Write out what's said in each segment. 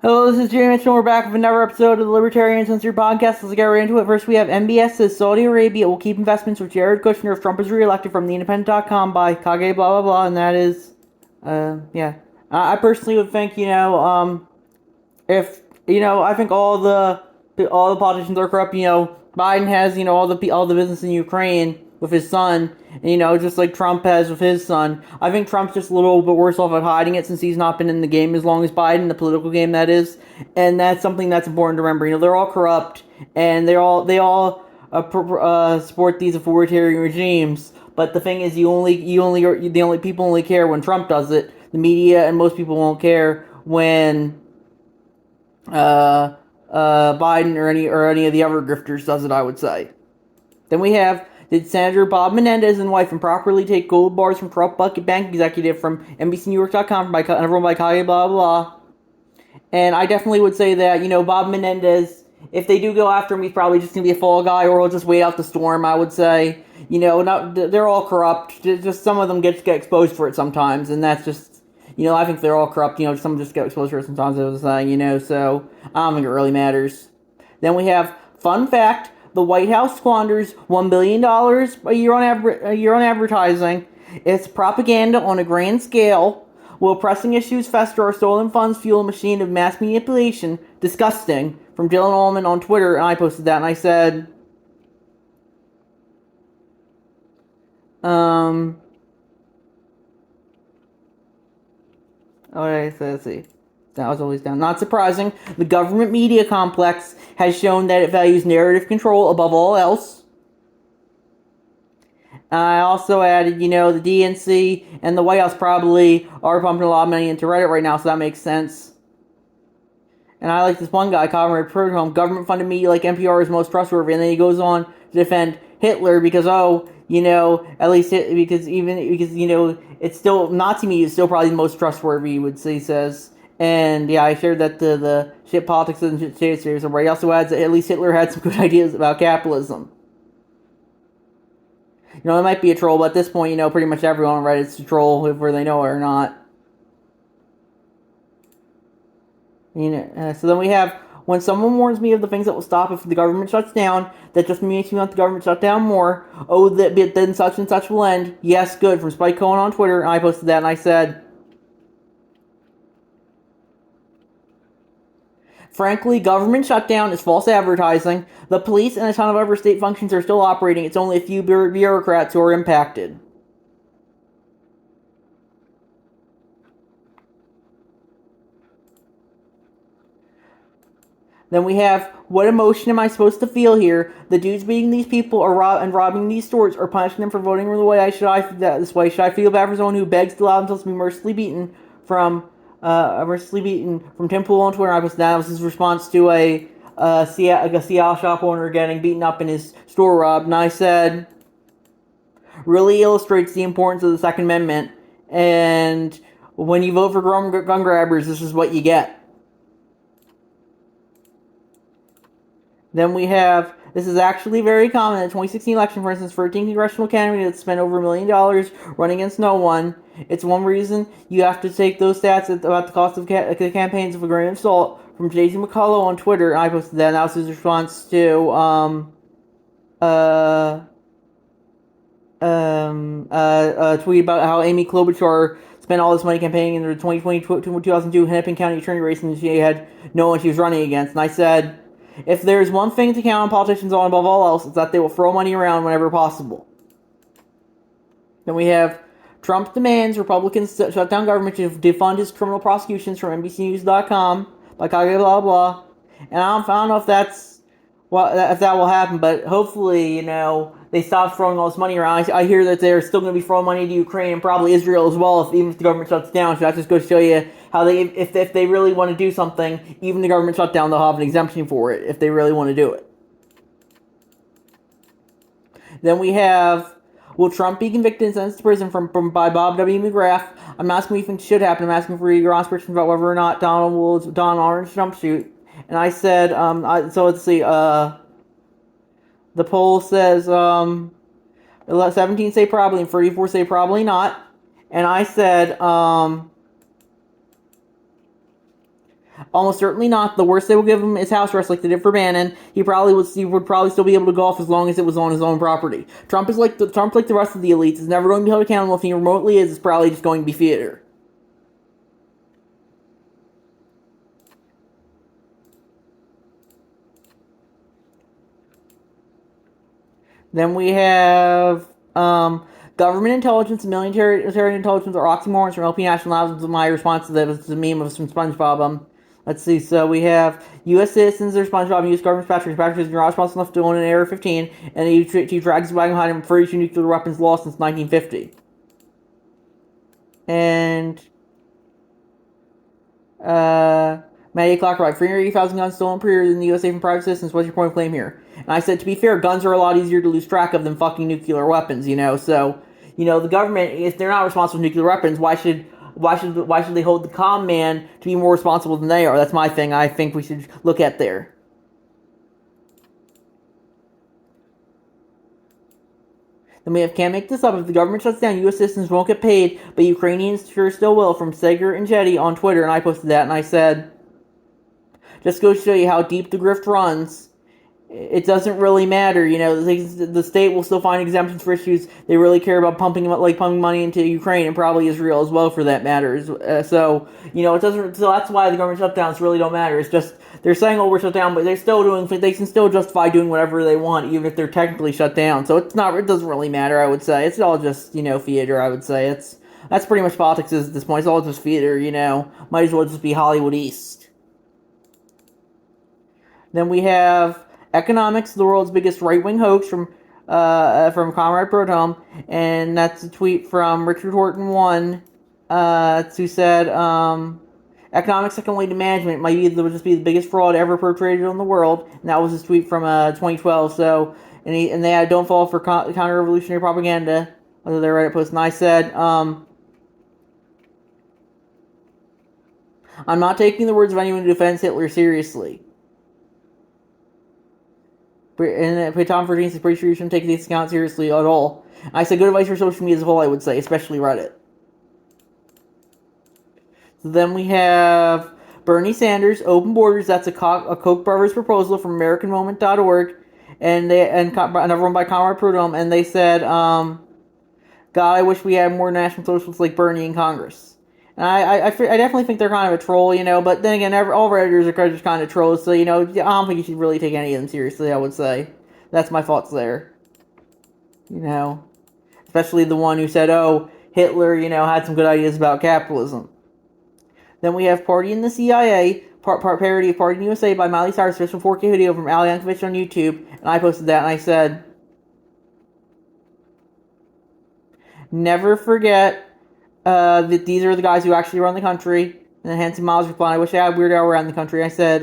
Hello, this is Jay Mitchell. We're back with another episode of the Libertarian Uncensored podcast. Let's get right into it. First, we have MBS says Saudi Arabia will keep investments with Jared Kushner if Trump is reelected from theindependent.com by Kage blah blah blah, and that is, yeah. I personally would think, if I think all the politicians are corrupt. Biden has all the business in Ukraine with his son, and just like Trump has with his son. I think Trump's just a little bit worse off at hiding it since he's not been in the game as long as Biden, the political game that is, and that's something that's important to remember. They're all corrupt, and they all support these authoritarian regimes. But the thing is, the only people only care when Trump does it. The media and most people won't care when Biden or any of the other grifters does it, I would say. Then we have, did Senator Bob Menendez and wife improperly take gold bars from corrupt bucket bank executive from NBCNewYork.com by everyone by Kage blah blah. And I definitely would say that, Bob Menendez, if they do go after him, he's probably just going to be a fall guy, or he'll just wait out the storm, I would say. They're all corrupt. Just some of them get exposed for it sometimes, and that's just, I think they're all corrupt. Some just get exposed for it sometimes, I was saying, so I don't think it really matters. Then we have, fun fact, the White House squanders $1 billion a year on advertising. It's propaganda on a grand scale. Will pressing issues fester, our stolen funds fuel a machine of mass manipulation? Disgusting. From Dylan Allman on Twitter, and I posted that, and I said, okay, so let's see. That was always down. Not surprising, the government media complex has shown that it values narrative control above all else. I also added, the DNC and the White House probably are pumping a lot of money into Reddit right now, so that makes sense. And I like this one guy, Conrad Prudhomme, government-funded media like NPR is most trustworthy, and then he goes on to defend Hitler because, at least because it's still, Nazi media is still probably the most trustworthy, he says. And yeah, I shared that the shit politics and shit series, where he also adds that at least Hitler had some good ideas about capitalism. It might be a troll, but at this point, pretty much everyone on Reddit's a troll, whether they know it or not. So then we have, when someone warns me of the things that will stop if the government shuts down, that just makes me want the government shut down more. Oh, then such and such will end. Yes, good. From Spike Cohen on Twitter, and I posted that, and I said, frankly, government shutdown is false advertising. The police and a ton of other state functions are still operating. It's only a few bureaucrats who are impacted. Then we have, what emotion am I supposed to feel here? The dudes beating these people and robbing these stores or punishing them for voting the way this way. Should I feel bad for someone who begs to allow themselves to be mercilessly beaten from Tim Pool on Twitter? I posted that. Was his response to a Seattle shop owner getting beaten up in his store robbed, and I said, really illustrates the importance of the Second Amendment, and when you vote for gun grabbers, this is what you get. Then we have, this is actually very common in the 2016 election, for instance, 13 congressional candidates spent over $1 million running against no one. It's one reason you have to take those stats about the cost of the campaigns with a grain of salt. From J.C. McCullough on Twitter, and I posted that, and that was his response to, a tweet about how Amy Klobuchar spent all this money campaigning in the 2002 Hennepin County attorney race, and she had no one she was running against. And I said, if there's one thing to count on politicians on above all else, it's that they will throw money around whenever possible. Then we have, Trump demands Republicans shut down government to defund his criminal prosecutions from NBCNews.com by Kage blah blah. And I don't know if if that will happen, but hopefully, they stop throwing all this money around. I hear that they're still going to be throwing money to Ukraine and probably Israel as well, even if the government shuts down. So that just goes to show you how if they really want to do something, even the government shutdown, they'll have an exemption for it if they really want to do it. Then we have, will Trump be convicted and sentenced to prison by Bob W. McGrath? I'm not asking what you think should happen. I'm asking for your honest predictions about whether or not Donald will don an orange jumpsuit. And I said, so let's see, the poll says 17 say probably and 34 say probably not. And I said, Almost certainly not. The worst they will give him is house arrest, like they did for Bannon. He would probably still be able to golf as long as it was on his own property. Trump, like the rest of the elites, is never going to be held accountable. If he remotely is, it's probably just going to be theater. Then we have government intelligence and military intelligence are oxymorons from LP National Labs. My response to that was the meme of some SpongeBob. Let's see. So we have U.S. citizens are SpongeBob, U.S. government dispatchers, you're not responsible enough to own an Area 15, and he drags wagon behind him for each nuclear weapons lost since 1950. And Matty Clockwright, 380,000 guns stolen per year in the USA from private citizens. What's your point of claim here? And I said, to be fair, guns are a lot easier to lose track of than fucking nuclear weapons. So the government, if they're not responsible for nuclear weapons, why should they hold the comm man to be more responsible than they are? That's my thing. I think we should look at there. Then we have can't make this up. If the government shuts down, U.S. citizens won't get paid, but Ukrainians sure still will. From Seger and Jetty on Twitter, and I posted that, and I said, just go show you how deep the grift runs. It doesn't really matter, the state will still find exemptions for issues they really care about, pumping money into Ukraine and probably Israel as well, for that matter. So it doesn't. So that's why the government shutdowns really don't matter. It's just they're saying, oh, we're shut down, but they can still justify doing whatever they want, even if they're technically shut down. So it doesn't really matter. I would say it's all just theater. I would say that's pretty much politics at this point. It's all just theater. Might as well just be Hollywood East. Then we have economics, the world's biggest right-wing hoax from Comrade Protom, and that's a tweet from Richard Horton 1, who said, economics second only to management might just be the biggest fraud ever perpetrated on the world, and that was his tweet from 2012. So, and they had, don't fall for counter-revolutionary propaganda, under their Reddit post, and I said, I'm not taking the words of anyone who defends Hitler seriously. And Tom 14 is pretty sure you shouldn't take these accounts seriously at all. I said good advice for social media as a whole, I would say, especially Reddit. So then we have Bernie Sanders, open borders. That's a Koch brothers proposal from AmericanMoment.org, and another one by Comrade Prudhomme, and they said, God, I wish we had more national socialists like Bernie in Congress. And I definitely think they're kind of a troll, but then again, all Redditors are just kind of trolls, so, I don't think you should really take any of them seriously, I would say. That's my thoughts there. Especially the one who said, oh, Hitler, had some good ideas about capitalism. Then we have Party in the CIA, parody of Party in the USA by Miley Cyrus, official 4K video from Al Yankovic on YouTube, and I posted that, and I said, never forget that these are the guys who actually run the country. And then Hanson Miles replied, I wish I had Weird Al around the country. I said,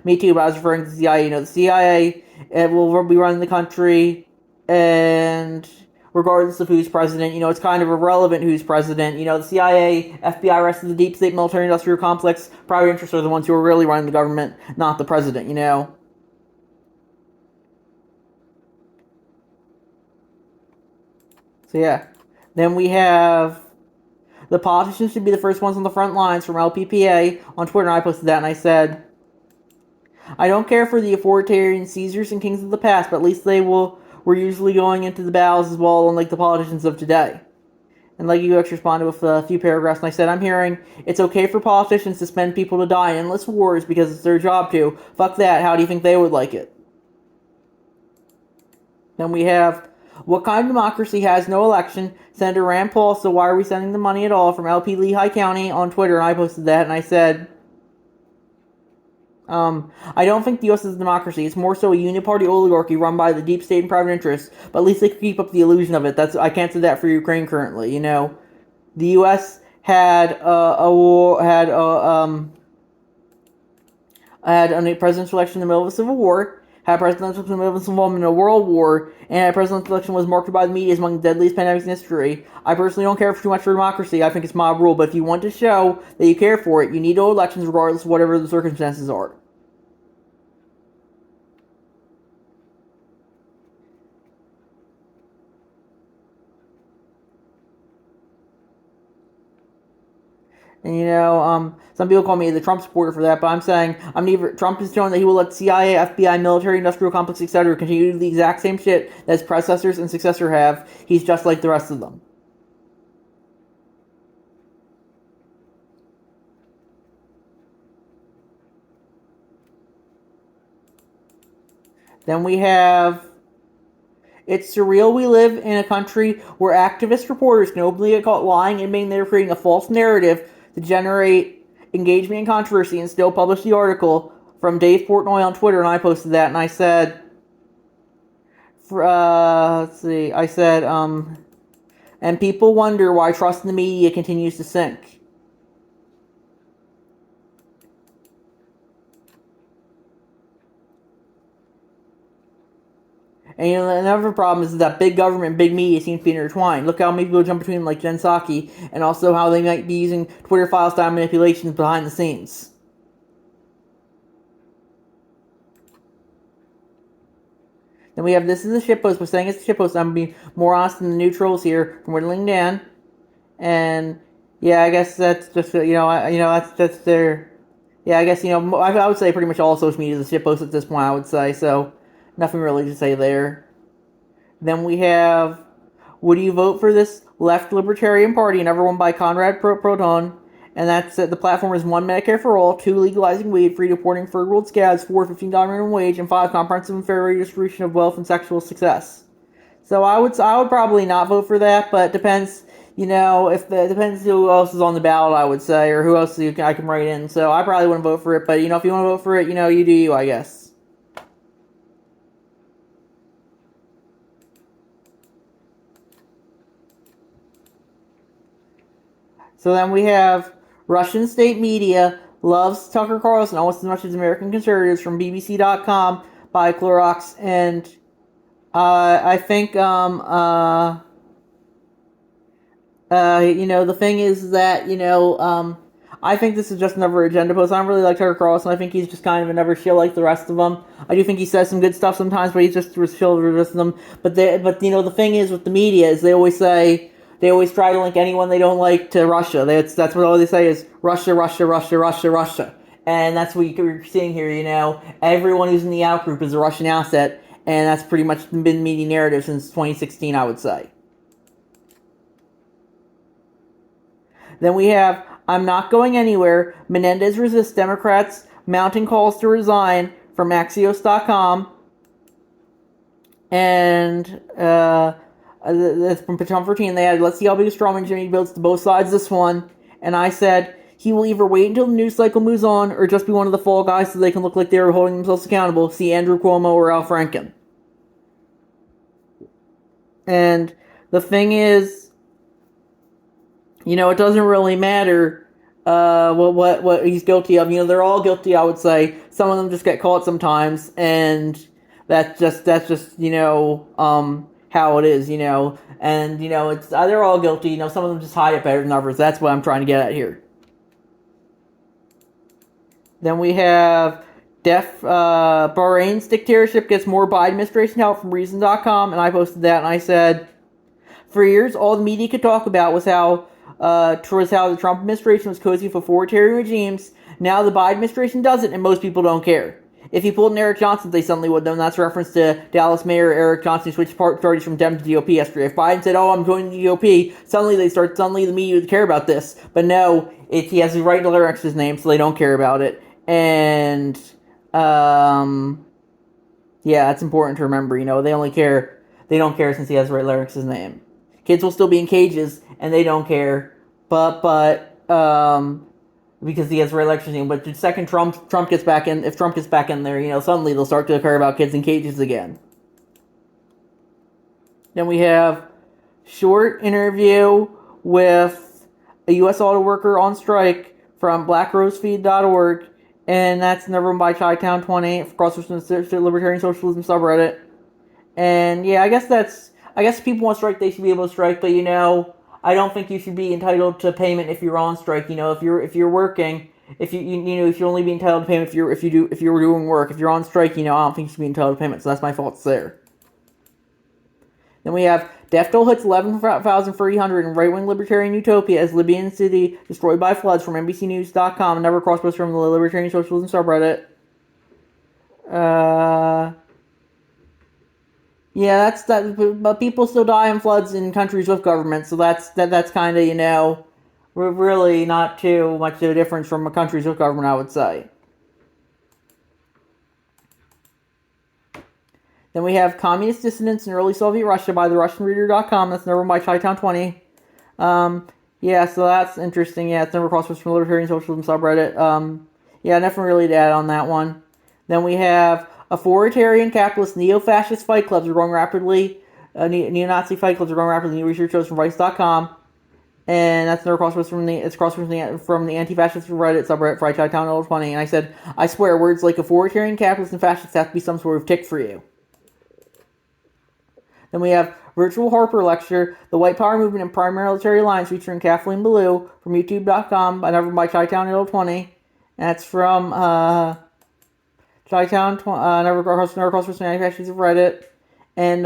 me too, but I was referring to the CIA. The CIA will be running the country, and regardless of who's president, it's kind of irrelevant who's president. The CIA, FBI, rest of the deep state military industrial complex, private interests are the ones who are really running the government, not the president, So yeah. Then we have the politicians should be the first ones on the front lines from LPPA on Twitter, and I posted that, and I said, I don't care for the authoritarian Caesars and kings of the past, but at least were usually going into the battles as well, unlike the politicians of today. And Leggy UX responded with a few paragraphs, and I said, I'm hearing it's okay for politicians to spend people to die in endless wars because it's their job to. Fuck that, how do you think they would like it? Then we have, what kind of democracy has no election? Senator Rand Paul, so why are we sending the money at all, from LP Lehigh County on Twitter, and I posted that, and I said, I don't think the U.S. is a democracy. It's more so a uniparty oligarchy run by the deep state and private interests, but at least they could keep up the illusion of it. I can't say that for Ukraine currently, The U.S. had a presidential election in the middle of a civil war, had a presidential election in the middle of involvement in a world war, and a presidential election was marked by the media as among the deadliest pandemics in history. I personally don't care too much for democracy. I think it's mob rule, but if you want to show that you care for it, you need to hold elections regardless of whatever the circumstances are. And some people call me the Trump supporter for that, but I'm saying I'm neither. Trump has shown that he will let CIA, FBI, military, industrial complex, etc. continue to do the exact same shit that his predecessors and successor have. He's just like the rest of them. Then we have, it's surreal we live in a country where activist reporters can openly get caught lying, admitting they're creating a false narrative to generate engagement and controversy, and still publish the article from Dave Portnoy on Twitter, and I posted that, and I said, and people wonder why trust in the media continues to sink. And another problem is that big government and big media seem to be intertwined. Look how many people jump between them, like Jen Psaki, and also how they might be using Twitter file style manipulations behind the scenes. Then we have, this is a shitpost, but saying it's a shitpost, I'm being more honest than the neutrals here from Whittling Dan. And yeah, I guess that's just that's their. Yeah, I guess I would say pretty much all social media is a shitpost at this point. I would say so. Nothing really to say there. Then we have, would you vote for this left Libertarian Party, another one by Conrad Proton? And that's it. The platform is 1, Medicare for all, 2, legalizing weed, 3, deporting third world scabs, 4, $15 minimum wage, and 5, comprehensive and fair redistribution of wealth and sexual success. So I would probably not vote for that, but it depends. Depends who else is on the ballot, I would say, or who else I can write in. So I probably wouldn't vote for it, but if you want to vote for it, you do you, I guess. So then we have, Russian state media loves Tucker Carlson almost as much as American conservatives, from BBC.com by Clorox, and I think the thing is that I think this is just another agenda post. I don't really like Tucker Carlson. I think he's just kind of another shill like the rest of them. I do think he says some good stuff sometimes, but he's just a shill with the rest of them. But the thing is with the media is they always try to link anyone they don't like to Russia. That's what all they say is Russia, Russia, Russia, Russia, Russia. And that's what you're seeing here, Everyone who's in the out group is a Russian asset, and that's pretty much been media narrative since 2016, I would say. Then we have, I'm not going anywhere, Menendez resists Democrats mounting calls to resign, from Axios.com. And that's from Patron 14. They had, let's see how big a strawman Jimmy builds to both sides of this one. And I said, he will either wait until the news cycle moves on, or just be one of the fall guys so they can look like they were holding themselves accountable. See Andrew Cuomo or Al Franken. And the thing is, it doesn't really matter what he's guilty of. They're all guilty, I would say. Some of them just get caught sometimes, and that's just how it is, And it's they're all guilty. Some of them just hide it better than others. That's what I'm trying to get at here. Then we have Bahrain's dictatorship gets more Biden administration help, from Reason.com, and I posted that, and I said, for years, all the media could talk about was how the Trump administration was cozy for authoritarian regimes. Now the Biden administration does it, and most people don't care. If he pulled an Eric Johnson, they suddenly would know, and that's a reference to Dallas Mayor Eric Johnson, who switched parties from Dem to GOP yesterday. If Biden said, I'm joining the GOP, suddenly the media would care about this. But no, he has the right to lyrics his name, so they don't care about it. And, yeah, that's important to remember, they don't care since he has the right lyrics his name. Kids will still be in cages, and they don't care, but because he has the right lecture team. But the second Trump gets back in, if Trump gets back in there, suddenly they'll start to care about kids in cages again. Then we have short interview with a U.S. auto worker on strike from blackrosefeed.org, and that's another one by Chi-Town28 across the Libertarian Socialism subreddit. And yeah, I guess if people want to strike, they should be able to strike, but I don't think you should be entitled to payment if you're on strike. If you're working, if you should only be entitled to payment if you're doing work. If you're on strike, I don't think you should be entitled to payment. So that's my faults there. Then we have Death Toll hits 11,300 in right-wing libertarian utopia as Libyan city destroyed by floods from NBCnews.com. Another crosspost from the Libertarian Socialism subreddit. Yeah, that's that. But people still die in floods in countries with government, so that's kind of we're really not too much of a difference from countries with government, I would say. Then we have Communist Dissidents in Early Soviet Russia by the RussianReader.com. That's number by Chi-Town20. Yeah, so that's interesting. Yeah, it's number crosspost from Libertarian Socialism subreddit. Yeah, nothing really to add on that one. Then we have authoritarian capitalist neo-fascist fight clubs are growing rapidly. Neo-Nazi fight clubs are growing rapidly. New research shows from Vice.com. And that's another crosspost from the anti-fascist Reddit subreddit for Chi-Town20. And I said, I swear, words like authoritarian capitalist and fascist have to be some sort of tick for you. Then we have Virtual Harper Lecture, The White Power Movement and Prime Military Alliance, featuring Kathleen Ballou from YouTube.com, another by Chi-Town20. And that's from Chi-Town, another cross from the manufacturers of Reddit. And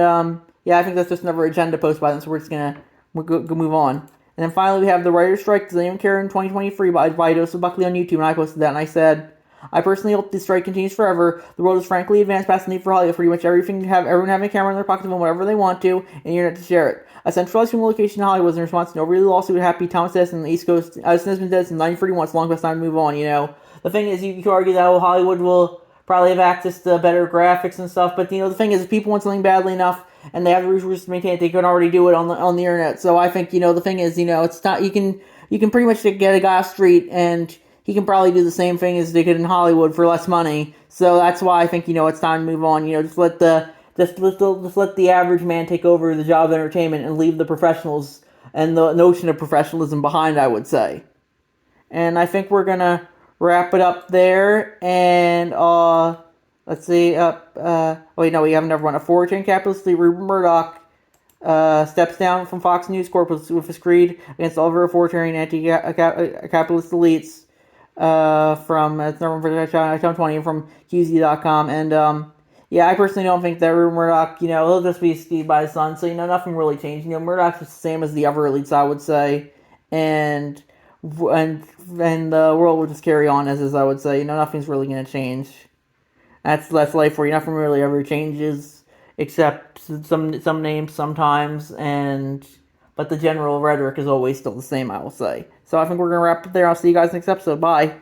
yeah, I think that's just another agenda post by them, so we're just going to move on. And then finally, we have The Writer's Strike, Does Anyone Care in 2023 by Joseph Buckley on YouTube, and I posted that, and I said, I personally hope this strike continues forever. The world is frankly advanced past the need for Hollywood. Pretty much everyone having a camera in their pocket to film whatever they want to, and the internet to share it. A centralized human location in Hollywood is in response to an overly lawsuit with Happy Thomas Edison on the East Coast. Edison has been dead since 1931. It's long past time to move on, The thing is, you could argue that Hollywood will probably have access to better graphics and stuff, but, the thing is, if people want something badly enough, and they have the resources to maintain it, they can already do it on the internet. So I think, the thing is, it's not, you can pretty much get a guy off the street, and he can probably do the same thing as they could in Hollywood for less money. So that's why I think, it's time to move on. Just let the average man take over the job of entertainment and leave the professionals and the notion of professionalism behind, I would say. And I think we're gonna wrap it up there. And let's see. Wait, no, we have another one. Authoritarian capitalist Rupert Murdoch steps down from Fox News Corp with his creed against all of our authoritarian anti-capitalist elites. From it's number Chi-Town20 from QZ.com, and yeah, I personally don't think that Rupert Murdoch, he'll just be Steve by his son, so nothing really changed. Murdoch's the same as the other elites, I would say, and the world will just carry on as is, I would say. Nothing's really gonna change. That's life for you. Nothing really ever changes, except some names sometimes, but the general rhetoric is always still the same, I will say. So I think we're gonna wrap up there. I'll see you guys next episode. Bye.